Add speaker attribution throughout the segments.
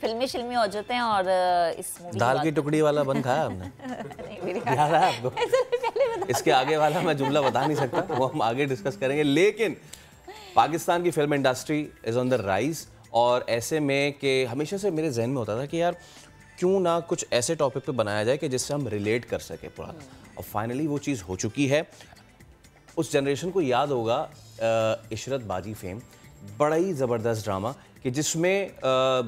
Speaker 1: फिल्मी शिल्मी हो जाते हैं और इस मूवी
Speaker 2: दाल की टुकड़ी वाला बन खाया हमने याद है आपको? इसके आगे वाला मैं जुमला बता नहीं सकता, वो हम आगे डिस्कस करेंगे। लेकिन पाकिस्तान की film industry is on the rise, और ऐसे में कि हमेशा से मेरे जहन में होता था कि यार क्यों ना कुछ ऐसे टॉपिक पे बनाया जाए कि जिससे हम रिलेट कर सके पुराना, और फाइनली वो चीज़ हो चुकी है। उस जनरेशन को याद होगा इशरत बाजी फेम, बड़ा ही ज़बरदस्त ड्रामा कि जिसमें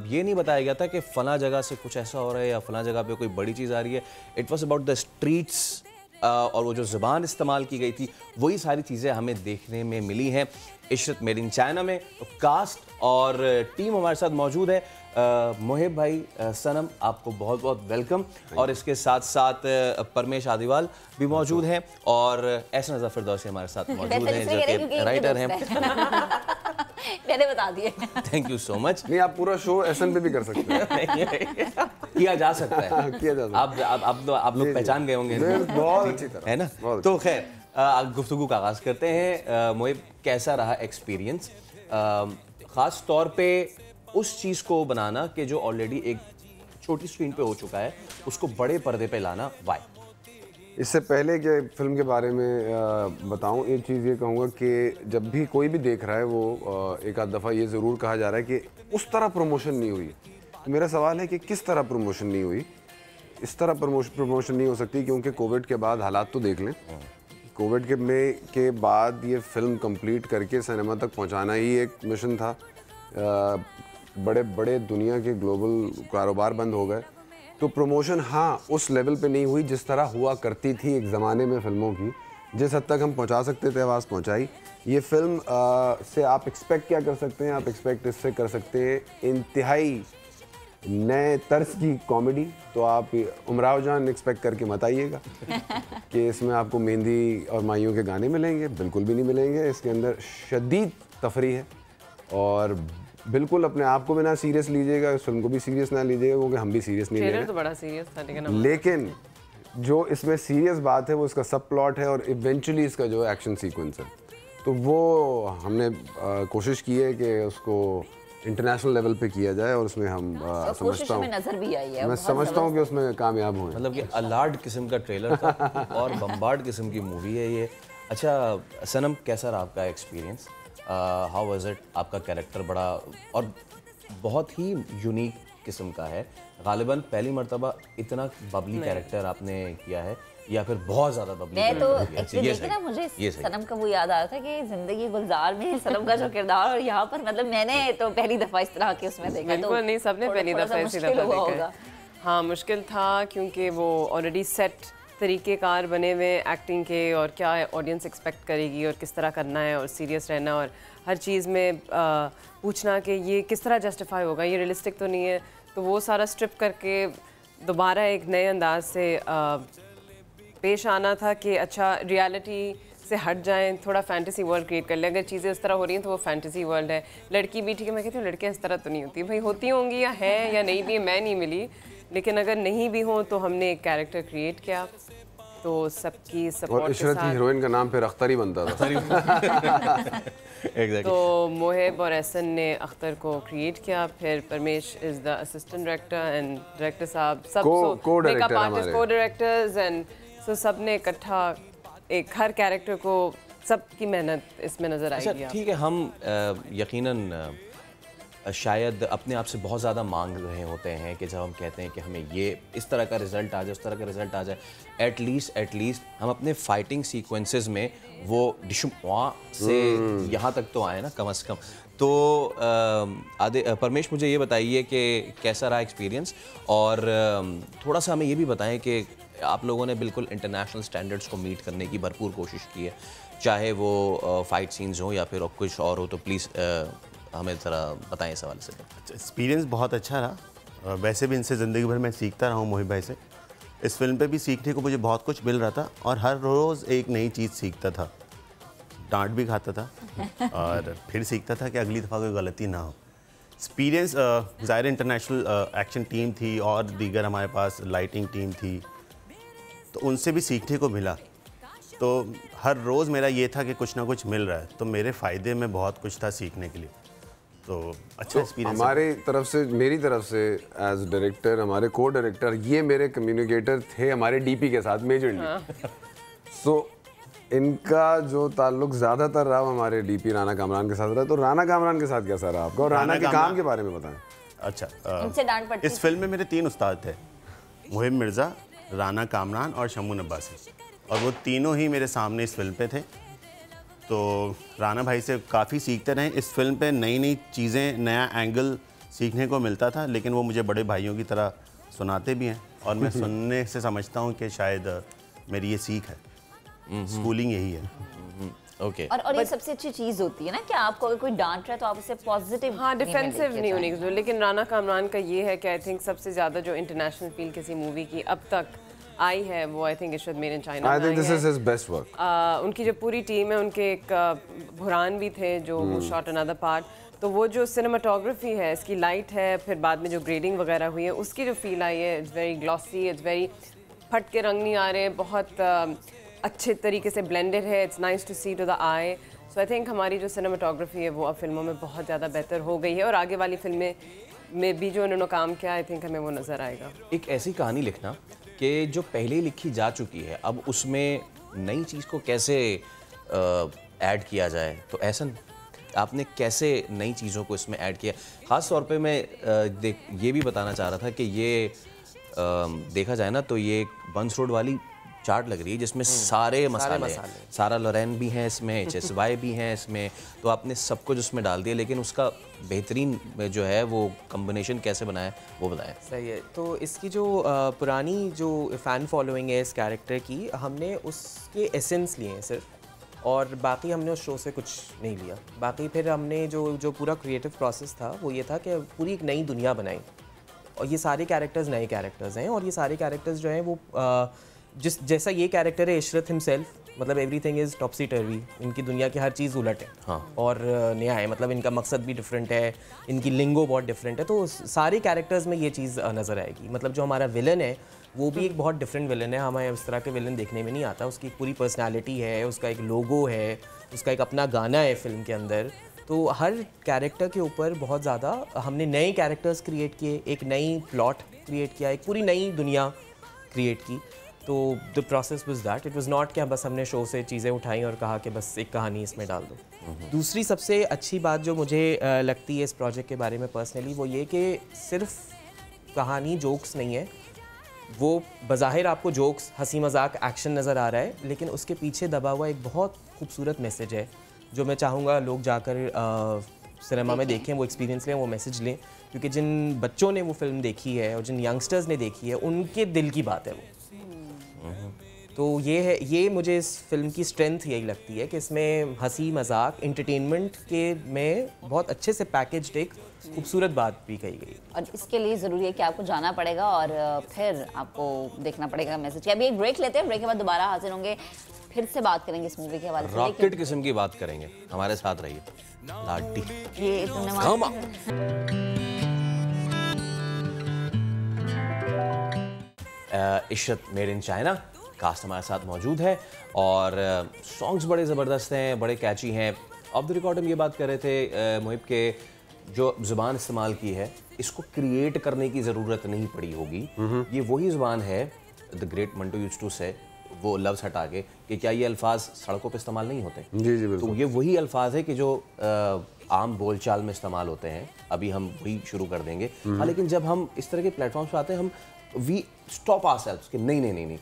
Speaker 2: ये नहीं बताया गया था कि फ़लाँ जगह से कुछ ऐसा हो रहा है या फ़लाँ जगह पे कोई बड़ी चीज़ आ रही है। It was about the streets, और वो जो ज़ुबान इस्तेमाल की गई थी वही सारी चीज़ें हमें देखने में मिली हैं इशरत मेड इन चाइना में। तो कास्ट और टीम हमारे साथ मौजूद है। मोहिब भाई, सनम, आपको बहुत बहुत वेलकम, और इसके साथ साथ परमेश आदिवाल भी मौजूद हैं, और एहसन रज़ा फिरदौसी हमारे साथ मौजूद हैं जो कि राइटर हैं।
Speaker 1: मैंने बता दिए।
Speaker 2: Thank you so much.
Speaker 3: नहीं, आप पूरा शो एसएन पे भी कर सकते हैं।
Speaker 2: किया जा सकता है,
Speaker 3: किया जा सकता है।
Speaker 2: आप लोग पहचान गए होंगे
Speaker 3: बहुत अच्छी तरह,
Speaker 2: है ना? तो खैर गुफ्तगू का आगाज़ करते हैं। मोहिब, कैसा रहा एक्सपीरियंस, ख़ास तौर पे उस चीज़ को बनाना कि जो ऑलरेडी एक छोटी स्क्रीन पे हो चुका है, उसको बड़े पर्दे पे लाना, वाई?
Speaker 3: इससे पहले कि फिल्म के बारे में बताऊं, एक चीज़ ये कहूँगा कि जब भी कोई भी देख रहा है वो एक आध दफ़ा ये ज़रूर कहा जा रहा है कि उस तरह प्रमोशन नहीं हुई। तो मेरा सवाल है कि किस तरह प्रमोशन नहीं हुई? इस तरह प्रमोशन नहीं हो सकती, क्योंकि कोविड के बाद हालात तो देख लें। कोविड के बाद ये फिल्म कंप्लीट करके सिनेमा तक पहुंचाना ही एक मिशन था। बड़े बड़े दुनिया के ग्लोबल कारोबार बंद हो गए, तो प्रमोशन हाँ उस लेवल पे नहीं हुई जिस तरह हुआ करती थी एक ज़माने में फिल्मों की। जिस हद तक हम पहुंचा सकते थे आवाज़ पहुंचाई। ये फिल्म से आप एक्सपेक्ट क्या कर सकते हैं? आप एक्सपेक्ट इससे कर सकते हैं इंतहाई नए तर्ज की कॉमेडी। तो आप उमराव जान एक्सपेक्ट करके मत आइएगा कि इसमें आपको मेहंदी और माइयों के गाने मिलेंगे, बिल्कुल भी नहीं मिलेंगे। इसके अंदर शदीद तफरी है, और बिल्कुल अपने आप को भी ना सीरियस लीजिएगा, इस फिल्म को भी सीरियस ना लीजिएगा, क्योंकि हम भी सीरियस नहीं ले रहे।
Speaker 4: तो बड़ा सीरियस था,
Speaker 3: लेकिन जो इसमें सीरियस बात है वो इसका सब प्लॉट है, और इवेंचुअली इसका जो एक्शन सीक्वेंस है, तो वो हमने कोशिश की है कि उसको इंटरनेशनल लेवल पे किया जाए, और उसमें हम समझता हूँ
Speaker 1: नजर भी आई है,
Speaker 3: मैं समझता हूँ कि उसमें कामयाब हुए।
Speaker 2: मतलब कि अलार्ड किस्म का ट्रेलर था और बम्बार्ड किस्म की मूवी है ये। अच्छा सनम, कैसा रहा आपका एक्सपीरियंस? How was it? आपका कैरेक्टर बड़ा और बहुत ही यूनिक किस्म का है। गालिबन पहली मर्तबा इतना बबली कैरेक्टर आपने किया है, या फिर बहुत ज़्यादा बबली?
Speaker 1: मैं तो एक्चुअली देखिए ना, मुझे सनम का वो याद आ रहा था कि ज़िंदगी गुलजार में सनम का जो किरदार, और यहाँ पर मतलब मैंने तो पहली दफ़ा इस तरह के उसमें देखा।
Speaker 4: तो नहीं, सबने पहली दफ़ा इसी दफ़ा देखा। हाँ, मुश्किल था क्योंकि वो ऑलरेडी सेट तरीक़ेकार बने हुए एक्टिंग के, और क्या ऑडियंस एक्सपेक्ट करेगी और किस तरह करना है, और सीरियस रहना, और हर चीज़ में पूछना कि ये किस तरह जस्टिफाई होगा, ये रियलिस्टिक तो नहीं है। तो वो सारा स्ट्रिप करके दोबारा एक नए अंदाज से पेश आना था कि अच्छा रियलिटी से हट जाएं, थोड़ा फैंटेसी वर्ल्ड क्रिएट कर लें। अगर चीज़ें उस तरह हो रही हैं तो वो फैंटेसी वर्ल्ड है। लड़की भी ठीक है, मैं कहती हूँ लड़कियाँ इस तरह तो नहीं होती, भाई होती होंगी या हैं या नहीं भी, मैं नहीं मिली, लेकिन अगर नहीं भी हो तो हमने एक कैरेक्टर क्रिएट किया, तो सबकी सपोर्ट
Speaker 3: और इशरत की हीरोइन का नाम फिर अख्तर ही बनता था।
Speaker 4: exactly. तो मोहिब और एहसन ने अख्तर को क्रिएट किया, फिर Paramesh is the assistant director, and director साहब सब मेकअप आर्टिस्ट, को डायरेक्टर्स, एंड सो सब ने इकट्ठा एक हर कैरेक्टर को, सबकी मेहनत इसमें नज़र आई।
Speaker 2: अच्छा ठीक है, हम यकीनन शायद अपने आप से बहुत ज़्यादा मांग रहे होते हैं कि जब हम कहते हैं कि हमें ये इस तरह का रिज़ल्ट आ जाए, उस तरह का रिज़ल्ट आ जाए, एटलीस्ट हम अपने फाइटिंग सीक्वेंसेस में वो डिशुआ से यहाँ तक तो आए ना कम से कम। तो परमेश, मुझे ये बताइए कि कैसा रहा एक्सपीरियंस, और थोड़ा सा हमें ये भी बताएं कि आप लोगों ने बिल्कुल इंटरनेशनल स्टैंडर्ड्स को मीट करने की भरपूर कोशिश की है, चाहे वो फाइट सीन्स हो या फिर कुछ और हो, तो प्लीज़ हमें ज़रा बताएं इस हवाले से।
Speaker 5: एक्सपीरियंस बहुत अच्छा रहा। वैसे भी इनसे ज़िंदगी भर मैं सीखता रहा हूँ मोहिब भाई से। इस फिल्म पे भी सीखने को मुझे बहुत कुछ मिल रहा था, और हर रोज़ एक नई चीज़ सीखता था, डांट भी खाता था और फिर सीखता था कि अगली दफ़ा कोई गलती ना हो। एक्सपीरियंस ज़ाहिर इंटरनेशनल एक्शन टीम थी, और दीगर हमारे पास लाइटिंग टीम थी, तो उनसे भी सीखने को मिला। तो हर रोज़ मेरा ये था कि कुछ ना कुछ मिल रहा है, तो मेरे फ़ायदे में बहुत कुछ था सीखने के लिए। तो अच्छा एक्सपीरियंस।
Speaker 3: हमारी तरफ से, मेरी तरफ से एज डायरेक्टर, हमारे को डायरेक्टर ये मेरे कम्युनिकेटर थे हमारे डीपी के साथ मेजरली। सो इनका जो ताल्लुक ज़्यादातर रहा हमारे डीपी राना कामरान के साथ रहा। तो राना कामरान के साथ कैसा रहा आपका, और राना के काम के बारे में बताएं।
Speaker 5: अच्छा,
Speaker 1: इनसे डांट पड़ती
Speaker 5: इस फिल्म में मेरे 3 उस्ताद थे, मुहिब मिर्ज़ा, राना कामरान और शम्मू अब्बासी, और वो तीनों ही मेरे सामने इस फिल्म पे थे। तो राना भाई से काफ़ी सीखते रहे। इस फिल्म पे नई नई चीज़ें, नया एंगल सीखने को मिलता था, लेकिन वो मुझे बड़े भाइयों की तरह सुनाते भी हैं, और मैं सुनने से समझता हूँ कि शायद मेरी ये सीख है, स्कूलिंग यही है।
Speaker 2: ओके।
Speaker 1: और ये सबसे अच्छी चीज़ होती है ना कि आपको अगर कोई डांट रहा है तो आप उसे पॉजिटिव,
Speaker 4: हाँ, डिफेंसिव नहीं होने की जरूरत। लेकिन राना कामरान का ये है कि आई थिंक सबसे ज़्यादा जो इंटरनेशनल फील किसी मूवी की अब तक आई है वो I think Ishrat made in China.
Speaker 3: I think this is his best work.
Speaker 4: उनकी जो पूरी टीम है, उनके एक बुरहान भी थे जो शॉट अनदर पार्ट, तो वो जो सिनेमाटोग्राफी है, इसकी लाइट है, फिर बाद में जो ग्रेडिंग वगैरह हुई है, उसकी जो फील आई है, it's very glossy, it's very, फट के रंग नहीं आ रहे, बहुत अच्छे तरीके से ब्लेंडेड है, it's nice to see to the eye. So I think हमारी जो सिनेमाटोग्राफी है वो अब फिल्मों में बहुत ज़्यादा बेहतर हो गई है, और आगे वाली फिल्में में भी जो उन्होंने काम किया आई थिंक हमें वो नज़र आएगा।
Speaker 2: एक ऐसी कहानी लिखना कि जो पहले लिखी जा चुकी है, अब उसमें नई चीज़ को कैसे ऐड किया जाए। तो ऐसा आपने कैसे नई चीज़ों को इसमें ऐड किया? ख़ास तौर पे मैं ये भी बताना चाह रहा था कि ये देखा जाए ना तो ये बंस रोड वाली चार्ट लग रही है जिसमें सारे मसाले हैं। सारा लोरेन भी हैं इसमें, HSY भी हैं इसमें, तो आपने सब कुछ उसमें डाल दिया, लेकिन उसका बेहतरीन जो है वो कम्बिनेशन कैसे बनाया वो बताएं।
Speaker 6: सही है। तो इसकी जो पुरानी जो फ़ैन फॉलोइंग है इस कैरेक्टर की, हमने उसके एसेंस लिए हैं सिर्फ, और बाकी हमने उस शो से कुछ नहीं लिया। बाकी फिर हमने जो पूरा क्रिएटिव प्रोसेस था वो ये था कि पूरी एक नई दुनिया बनाई, और ये सारे कैरेक्टर्स नए कैरेक्टर्स हैं, और ये सारे कैरेक्टर्स जो हैं वो जैसा ये कैरेक्टर है इशरत हिमसेल्फ, मतलब एवरीथिंग इज़ टॉपसी टर्वी, इनकी दुनिया की हर चीज़ उलट है। हाँ। और नया है, मतलब इनका मकसद भी डिफरेंट है, इनकी लिंगो बहुत डिफरेंट है, तो सारे कैरेक्टर्स में ये चीज़ नज़र आएगी। मतलब जो हमारा विलन है वो भी एक बहुत डिफरेंट विलन है, हमें उस तरह के विलन देखने में नहीं आता। उसकी एक पूरी पर्सनैलिटी है, उसका एक लोगो है, उसका एक अपना गाना है फिल्म के अंदर। तो हर कैरेक्टर के ऊपर बहुत ज़्यादा हमने नए कैरेक्टर्स क्रिएट किए, एक नई प्लॉट क्रिएट किया, एक पूरी नई दुनिया क्रिएट की। तो the process was that, it was not कि बस हमने शो से चीज़ें उठाई और कहा कि बस एक कहानी इसमें डाल दो। दूसरी सबसे अच्छी बात जो मुझे लगती है इस प्रोजेक्ट के बारे में पर्सनली, वो ये कि सिर्फ कहानी जोक्स नहीं है। वो बज़ाहिर आपको जोक्स, हंसी मजाक, एक्शन नज़र आ रहा है, लेकिन उसके पीछे दबा हुआ एक बहुत खूबसूरत मैसेज है जो मैं चाहूँगा लोग जाकर सिनेमा में देखें, वो एक्सपीरियंस लें, वो मैसेज लें, क्योंकि जिन बच्चों ने वो फिल्म देखी है और जिन यंगस्टर्स ने देखी है उनके दिल की बात है वो। तो ये है, ये मुझे इस फिल्म की स्ट्रेंथ यही लगती है कि इसमें हंसी मजाक, एंटरटेनमेंट के में बहुत अच्छे से पैकेज्ड एक खूबसूरत बात भी कही गई।
Speaker 1: और इसके लिए ज़रूरी है कि आपको जाना पड़ेगा और फिर आपको देखना पड़ेगा मैसेज। अभी एक ब्रेक लेते हैं, ब्रेक के बाद दोबारा हाजिर होंगे, फिर से बात करेंगे इस मूवी के हवाले से।
Speaker 2: रॉकेट किस्म की बात करेंगे, हमारे साथ रहिए। लाडी
Speaker 1: ये तुमने
Speaker 2: Ishrat made in China cast हमारे साथ मौजूद है, और सॉन्ग्स बड़े ज़बरदस्त हैं, बड़े कैची हैं। ऑफ द रिकॉर्ड हम ये बात कर रहे थे मुहिब के जो ज़ुबान इस्तेमाल की है, इसको क्रिएट करने की ज़रूरत नहीं पड़ी होगी। ये वही ज़ुबान है, the great Manto used to say, वो लफ्ज़ हटा के, कि क्या ये अल्फाज सड़कों पे इस्तेमाल नहीं होते?
Speaker 3: जी जी बिल्कुल।
Speaker 2: तो ये वही अल्फाज है कि जो आम बोलचाल में इस्तेमाल होते हैं। अभी हम वही शुरू कर देंगे। हाँ, लेकिन जब हम इस तरह के प्लेटफॉर्म्स पे आते हैं, हम वी स्टॉप आवरसेल्व्स कि नहीं,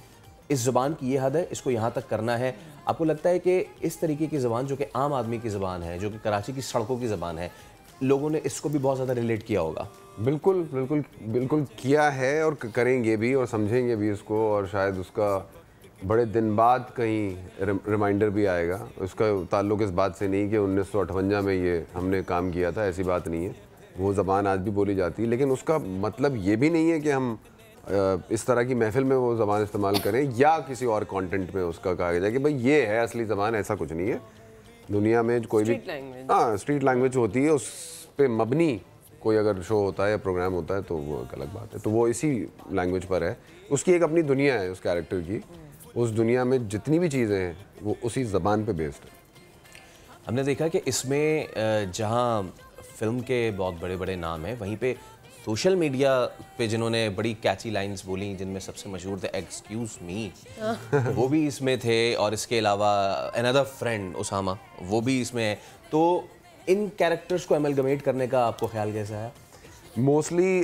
Speaker 2: इस ज़ुबान की ये हद है, इसको यहाँ तक करना है। आपको लगता है कि इस तरीके की ज़ुबान जो कि आम आदमी की ज़ुबान है, जो कि कराची की सड़कों की ज़ुबान है, लोगों ने इसको भी बहुत ज़्यादा रिलेट किया होगा?
Speaker 3: बिल्कुल बिल्कुल बिल्कुल किया है, और करेंगे भी, और समझेंगे भी इसको, और शायद उसका बड़े दिन बाद कहीं रिमाइंडर भी आएगा। उसका ताल्लुक़ इस बात से नहीं कि 1958 में ये हमने काम किया था, ऐसी बात नहीं है। वो ज़बान आज भी बोली जाती है, लेकिन उसका मतलब ये भी नहीं है कि हम इस तरह की महफिल में वो ज़बान इस्तेमाल करें या किसी और कंटेंट में उसका कहा जाए कि भाई ये है असली ज़बान। ऐसा कुछ नहीं है। दुनिया में कोई भी स्ट्रीट लैंग्वेज होती है, उस पे मबनी कोई अगर शो होता है या प्रोग्राम होता है तो वो एक अलग बात है। तो वो इसी लैंग्वेज पर है, उसकी एक अपनी दुनिया है उस कैरेक्टर की। उस दुनिया में जितनी भी चीज़ें हैं वो उसी ज़बान पे बेस्ड है।
Speaker 2: हमने देखा कि इसमें जहाँ फिल्म के बहुत बड़े बड़े नाम हैं, वहीं पे सोशल मीडिया पे जिन्होंने बड़ी कैची लाइंस बोली, जिनमें सबसे मशहूर थे एक्सक्यूज मी, वो भी इसमें थे, और इसके अलावा अनदर फ्रेंड उसामा, वो भी इसमें है। तो इन कैरेक्टर्स को एमलगमेट करने का आपको ख्याल कैसा है?
Speaker 3: मोस्टली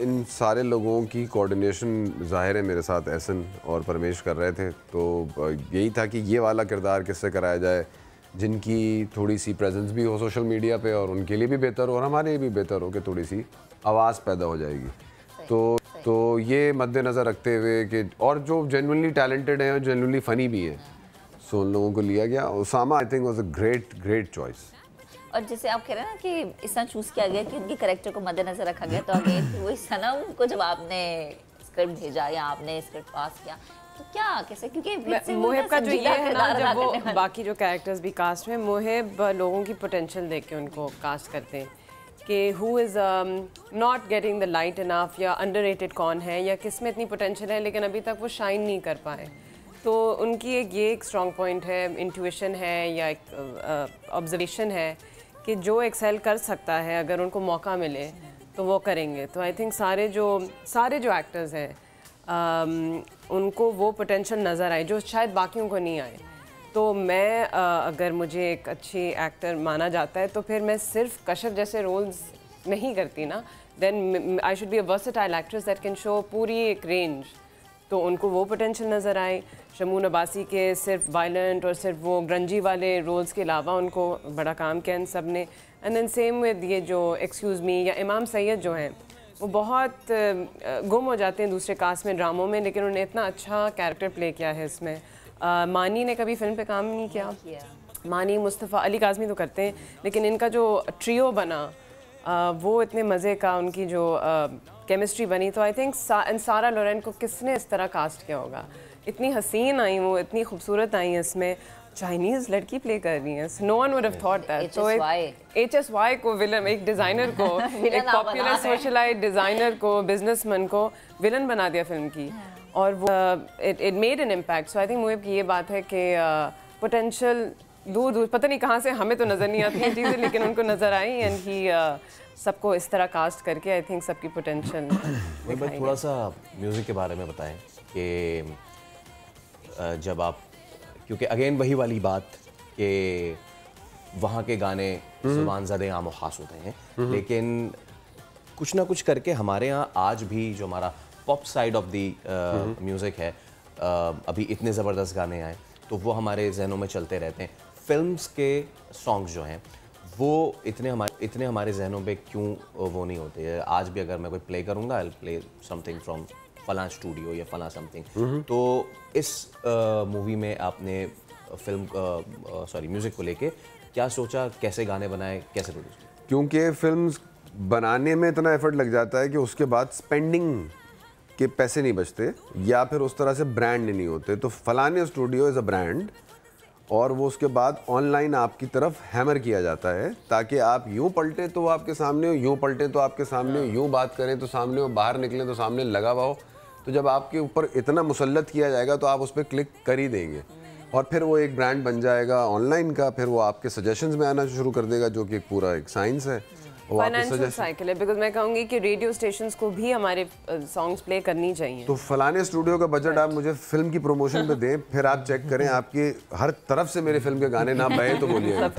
Speaker 3: इन सारे लोगों की कोऑर्डिनेशन ज़ाहिर है मेरे साथ एहसन और परमेश कर रहे थे, तो यही था कि ये वाला किरदार किससे कराया जाए जिनकी थोड़ी सी प्रेजेंस भी हो सोशल मीडिया पे, और उनके लिए भी बेहतर हो और हमारे लिए भी बेहतर हो कि थोड़ी सी आवाज़ पैदा हो जाएगी। तो ये मद्देनज़र रखते हुए कि और जो जेन्युइनली टैलेंटेड हैं और जेन्युइनली फ़नी भी हैं, सो उन लोगों को लिया गया। Usama I think was a great choice.
Speaker 1: और जैसे आप कह रहे हैं ना कि इस तरह चूज़ किया गया कि उनके कैरेक्टर को मद्देनजर रखा गया, तो अगेन वही सनम को जब आपने स्क्रिप्ट भेजा या आपने स्क्रिप्ट पास किया, तो क्या कैसे, क्योंकि
Speaker 4: मोहिब का जो ये है ना, जब वो बाकी जो कैरेक्टर्स भी कास्ट में, मोहिब लोगों की पोटेंशियल देख के उनको कास्ट करते हैं कि who is not getting the light enough, या अंडररेटेड कौन है, या किस में इतनी पोटेंशियल है लेकिन अभी तक वो शाइन नहीं कर पाए। तो उनकी एक स्ट्रॉन्ग पॉइंट है, इंट्यूशन है या एक ऑब्जर्वेशन है कि जो एक्सेल कर सकता है अगर उनको मौका मिले तो वो करेंगे। तो आई थिंक सारे जो एक्टर्स हैं उनको वो पोटेंशियल नज़र आए जो शायद बाकियों को नहीं आए। तो मैं अगर मुझे एक अच्छी एक्टर माना जाता है तो फिर मैं सिर्फ कश्यप जैसे रोल्स नहीं करती ना, then I should be a versatile actress that can show पूरी एक रेंज। तो उनको वो पोटेंशियल नज़र आए। शमून अब्बासी के सिर्फ वायलेंट और सिर्फ वो ग्रंजी वाले रोल्स के अलावा उनको बड़ा काम किया इन सब ने। एंड देन सेम विद ये जो एक्सक्यूज़ मी या इमाम सैयद जो हैं, वो बहुत गुम हो जाते हैं दूसरे कास्ट में, ड्रामों में, लेकिन उन्होंने इतना अच्छा कैरेक्टर प्ले किया है इसमें। मानी ने कभी फिल्म पे काम नहीं किया, मानी, मुस्तफ़ा, अली काज़मी तो करते हैं, लेकिन इनका जो ट्रियो बना वो इतने मज़े का, उनकी जो केमिस्ट्री बनी। तो आई थिंक सारा लोरेन को किसने इस तरह कास्ट किया होगा। इतनी हसीन आई वो, इतनी खूबसूरत आई हैं, इसमें चाइनीज़ लड़की प्ले कर रही हैं। No one would have thought that. तो HSY को विलन, एक डिज़ाइनर को एक पॉपुलर सोशलाइट डिज़ाइनर को, बिजनेसमैन को विलन बना दिया फिल्म की, और वो it made an impact. So I think मुझे की ये बात है कि पोटेंशियल दूर पता नहीं कहाँ से, हमें तो नज़र नहीं आती हैं चीज़ें, लेकिन उनको नज़र आई एंड ही सबको इस तरह कास्ट करके आई थिंक सबकी पोटेंशियल।
Speaker 2: थोड़ा सा म्यूज़िक के बारे में बताएं कि जब आप, क्योंकि अगेन वही वाली बात कि वहाँ के गाने ज़ुबान ज़दे आम ख़ास होते हैं, लेकिन कुछ ना कुछ करके हमारे यहाँ आज भी जो हमारा pop side of the music है, अभी इतने ज़बरदस्त गाने आए तो वो हमारे जहनों में चलते रहते हैं। फिल्म्स के सॉन्ग्स जो हैं वो इतने हमारे जहनों पे क्यों वो नहीं होते? आज भी अगर मैं कोई प्ले करूँगा, आई प्ले समथिंग फ्रॉम फलां स्टूडियो या फलां समथिंग। तो इस मूवी में आपने म्यूज़िक को लेके क्या सोचा, कैसे गाने बनाए, कैसे प्रोड्यूस किया?
Speaker 3: क्योंकि फिल्म्स बनाने में इतना एफर्ट लग जाता है कि उसके बाद स्पेंडिंग के पैसे नहीं बचते, या फिर उस तरह से ब्रांड नहीं होते। तो फलाने स्टूडियो इज़ अ ब्रांड, और वो उसके बाद ऑनलाइन आपकी तरफ हैमर किया जाता है, ताकि आप यूँ पलटे तो वो आपके सामने हो, यूँ पलटे तो आपके सामने हो, यूँ बात करें तो सामने हो, बाहर निकलें तो सामने लगा हुआ हो। तो जब आपके ऊपर इतना मुसल्लत किया जाएगा तो आप उस पर क्लिक कर ही देंगे, और फिर वो एक ब्रांड बन जाएगा ऑनलाइन का। फिर वो आपके सजेशंस में आना शुरू कर देगा, जो कि एक पूरा एक साइंस है,
Speaker 4: फाइनेंशियल साइकिल है। बिकॉज मैं कहूँगी कि रेडियो स्टेशंस को भी हमारे सॉन्ग्स प्ले करनी चाहिए।
Speaker 3: तो फलाने स्टूडियो का बजट आप मुझे फिल्म की प्रमोशन पे दें, फिर आप चेक करें आपकी हर तरफ से मेरे फिल्म के गाने ना बहे तो बोलिए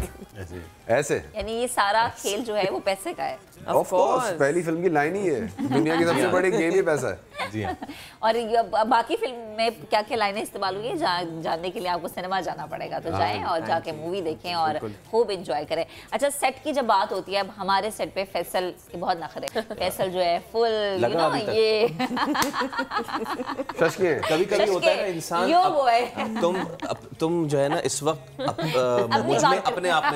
Speaker 3: ऐसे।
Speaker 1: यानी ये सारा खेल जो है वो पैसे का है।
Speaker 3: ऑफ कोर्स, पहली फिल्म की लाइन ही है, दुनिया की सबसे बड़ी गेम ही पैसा है।
Speaker 2: जी हाँ।
Speaker 1: और बाकी फिल्म में क्या क्या लाइनें इस्तेमाल हुई है, जानने के लिए आपको सिनेमा जाना पड़ेगा। तो जाएं और जाके मूवी देखें और खूब एंजॉय करें। अच्छा, सेट की जब बात होती है, अब हमारे सेट पे फैसल के बहुत नखरे। फैसल जो है फुल यू नो ये
Speaker 2: कभी कभी होता है ना इंसान, तुम जो है ना इस वक्त मुझ में अपने आप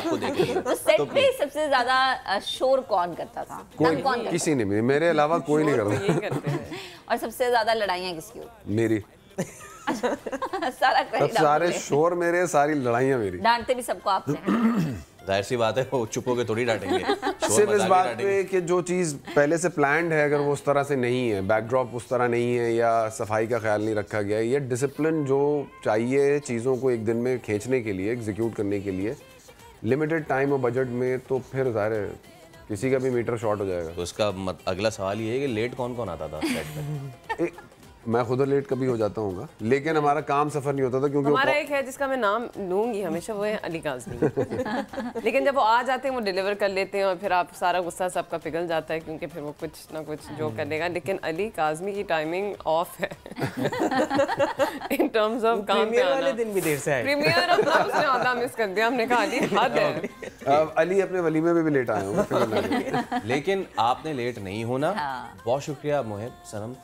Speaker 2: को देख रही हो।
Speaker 1: तो सेट पे सबसे ज्यादा शोर कौन करता था?
Speaker 3: कोई, किसी ने, मेरे अलावा कोई नहीं करता।
Speaker 1: और सबसे ज्यादा लड़ाइयाँ किसकी होती?
Speaker 3: मेरी। सारे शोर मेरे, सारी लड़ाइयाँ मेरी।
Speaker 1: डांटते भी सबको आप हैं।
Speaker 2: जाहिर सी बात है, वो चुप होके थोड़ी डांटेंगे।
Speaker 3: सिर्फ इस बात पे कि जो चीज़ पहले से प्लान्ड है, अगर वो उस तरह से नहीं है, बैकड्रॉप उस तरह नहीं है, या सफाई का ख्याल नहीं रखा गया है, या डिसिप्लिन जो चाहिए चीज़ों को एक दिन में खींचने के लिए, एग्जीक्यूट करने के लिए, लिमिटेड टाइम और बजट में तो फिर ज़ाहिर है किसी का भी मीटर शॉर्ट हो जाएगा।
Speaker 2: तो इसका अगला सवाल ये है कि लेट कौन कौन आता था सेट पे?
Speaker 3: मैं खुद लेट कभी हो जाता हूँ, लेकिन हमारा काम सफर नहीं होता था क्योंकि
Speaker 4: हमारा एक है जिसका मैं नाम लूंगी हमेशा, वो है अली काज़मी। लेकिन जब वो आ जाते हैं वो डिलीवर कर लेते हैं और फिर आप सारा गुस्सा सबका पिघल जाता है क्योंकि फिर वो कुछ ना कुछ जो करेगा। लेकिन अली काज़मी की टाइमिंग ऑफ है इन टर्म्स ऑफ काम पे
Speaker 6: प्रीमियर वाले
Speaker 4: आना।
Speaker 6: दिन भी देर से आए।
Speaker 4: प्रीमियर अपना उसने आधा मिस कर दिया, हमने कहा अली हद है।
Speaker 3: अली अपने वलीमे में भी लेट आए हूँ।
Speaker 2: लेकिन आपने लेट नहीं होना। बहुत शुक्रिया मोहिब, सनम,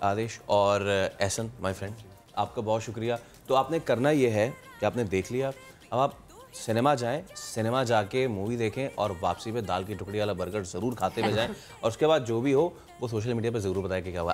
Speaker 2: आदेश और एहसन माय फ्रेंड, आपका बहुत शुक्रिया। तो आपने करना ये है कि आपने देख लिया, अब आप सिनेमा जाएं, सिनेमा जाके मूवी देखें और वापसी पे दाल की टुकड़ी वाला बर्गर ज़रूर खाते हुए जाएं और उसके बाद जो भी हो वो सोशल मीडिया पे ज़रूर बताएं कि क्या हुआ।